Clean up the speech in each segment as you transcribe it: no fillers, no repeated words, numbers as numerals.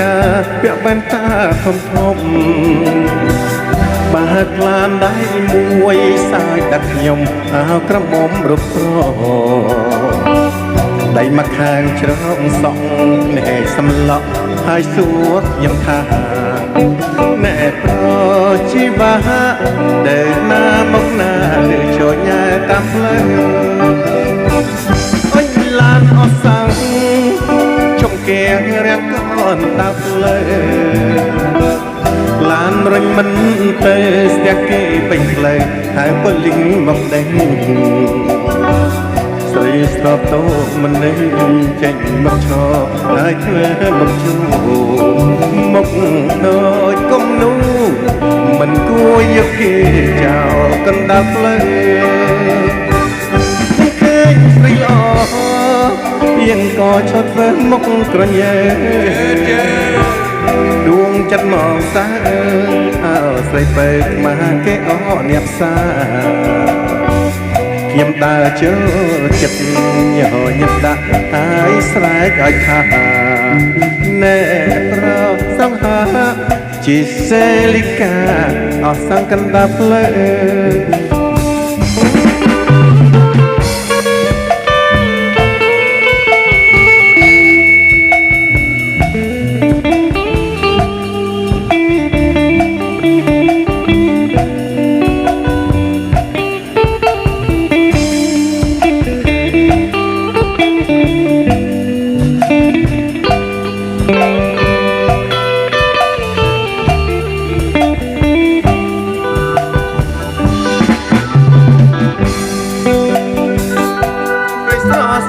កាពាក់វ៉ែនតាធំធំបើក្លានដៃមួយសាយដាក់ខ្ញុំអើក្រមុំរុកស្រដៃមកខាងច្រងសក់ភ្នែកសម្លក់ហើយសួរខ្ញុំថាណែប្រជីវៈដើរណាមកណាឬជួយញ៉ែតាមផ្លូវអុយឡានអស់សាំងជុំកៀងរាំងកូនដើរផ្លូវឡានរុញមិនទៅស្ទះគេពេញផ្លូវហើយប៉ូលីសមកដេញស្រីស្របតោមិននេះចេញមកឈរហើយធ្វើមកជួមកដូចគុំនោះមិនគួរយកគេចោលកណ្ដាលផ្លូវឃើញស្រីល្អទៀងក៏ឈត់ធ្វើមុខក្រញ៉េដួងចិត្តមកសាអើស្រីពេកមកគេអអ្នកផ្សារខ្ញុំដើរជើចិត្តញ៉ញឹមដាក់ហើយស្រែកឲ្យថាណែប្រសង្ហាជាសេលីកាអស់សង្កណ្ដាផ្លូវ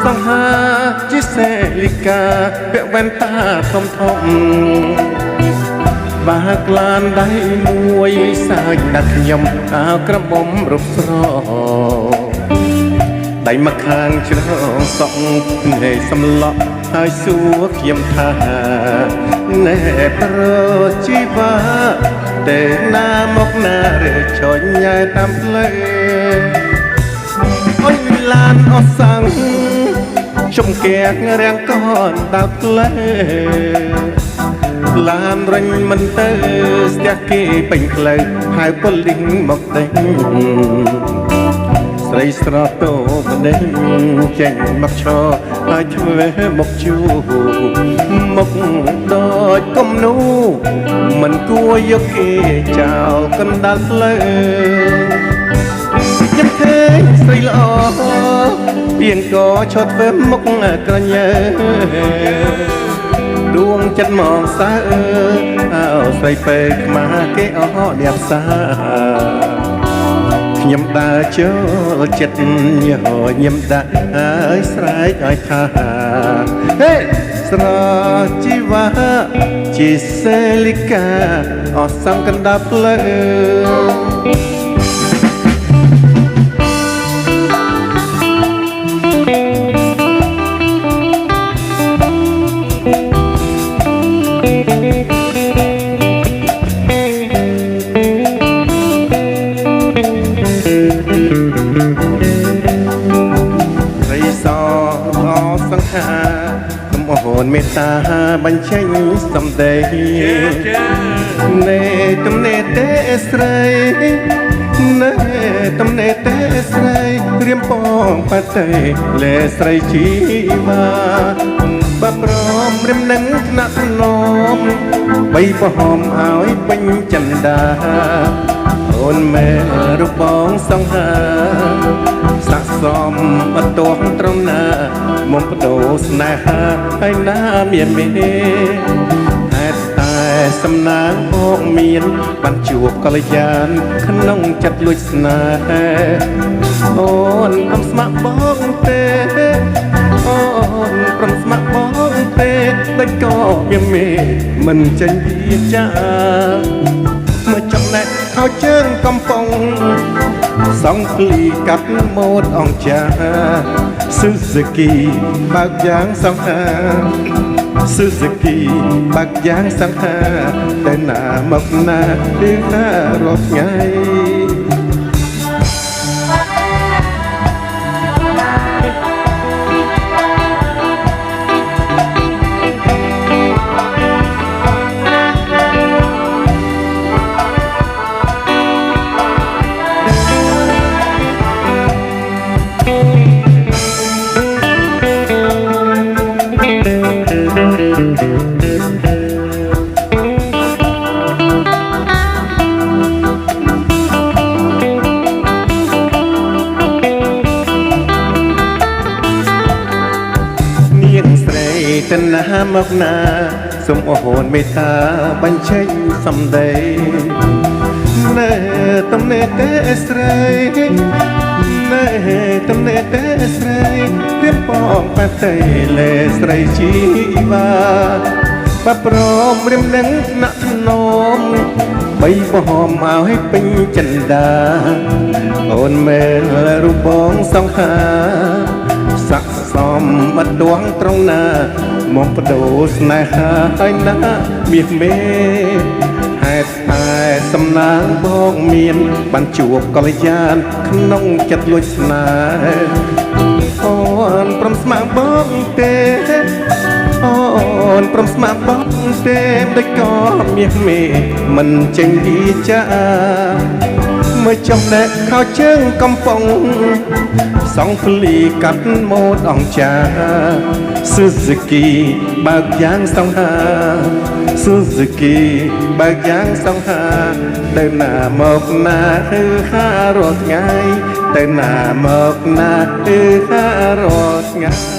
សង្ហាជាសេលីកាពាក់វ៉ែនតាធំធំបើក្លានដៃមួយសាច់ដាក់ខ្ញុំអើក្រមុំរុកស្រដៃមកខាងច្រងសក់ភ្នែកសម្លក់ហើយសួរខ្ញុំថាណែប្រជីវៈតែណាមកណាឬជួយញ៉ែតាមផ្លូវអុយឡានអស់សាំងជុំកៀងរាំងកូនដើរផ្លូវឡានរុញមិនទៅស្ទះគេពេញផ្លូវហើយប៉ូលីសមកដេញស្រីស្រស់តោម្ដេចចេញមកឈរហើយធ្វើមកជួមកដូចគុំនោះមិនគួរយកគេចោលកណ្ដាលផ្លូវខ្ញុំឃើញស្រីល្អទៀងក៏ឈត់ធ្វើមុខក្រញ៉េដួងចិត្តមកសាអើស្រីពេកមកគេអស់អ្នកផ្សារខ្ញុំដើរចូលចិត្តញញឹមដាក់ហើយស្រែកឲ្យថាហេស្រជីវៈជាសេលីកាអស់សង្កណ្ដាផ្លូវសង្ខាកុំអូនមេត្តាបញ្ចេញសំដីណែទំនេរទេស្រីណែទំនេរទេស្រីរៀមពងបាត់លេស្រីជីវ៉ាបើព្រមរៀមនឹងថ្នាក់នំបីប្រហមឲ្យពេញចិន្តាអូនមែរូបបងសង្ហាស័ក្តិសមអត់ទាស់ត្រង់ណាមុំបដូរស្នេហាហើយណាមានមេហេតុតែសំណាងមកមានបានជួបកល្យានក្នុងចិត្តលួចស្នេហ៍អូនព្រមស្ម័គ្របងទេអូនព្រមស្ម័គ្របងទេតែក៏មានមេមិនចេញពីចាមើលចំណែកខោជើងកំប៉ុងសង់ភ្លីកាត់ម៉ូតអង្ចាស៊ូស៊ូគីបើកយ៉ាងសង្ហាស៊ូស៊ូគីបើកយ៉ាងសង្ហាតែណាមកណាពីណារកថ្ងៃ អ នាងស្រីតណាមកណាសូមអូនមេត្តាបញ្ចេញសម្ដីណែតំណែតែស្រីណែតំណែតែស្រីព្រៀបបងបាត់តែលេស្រីជីវ៉ាបាប្រមរៀមនឹងណាក់នំបីបហមមកឲ្យពេញចិនដាអូនមែនរូបបងសង្ហាស័ក្តិសមអត់ដួងត្រង់ណាមកបដូរស្នេហាហើយណាមាសមេហេតុតែសំណាងបងមានបានជួបកល្យានក្នុងចិត្តលួចស្នេហ៍អូនព្រមស្មាបងទេអូនព្រមស្មាបងទេដូចក៏មាសមេមិនចេញពីចាមើលចុះតែខោជើងកំប៉ុងសងភ្លីកាត់ម៉ូតអង្ចាស៊ូស៊ូគីបើកយ៉ាងសង្ហាស៊ូស៊ូគីបើកយ៉ាងសង្ហាទៅណាមកណាគឺហារាល់ថ្ងៃទៅណាមកណាគឺហារាល់ថ្ងៃ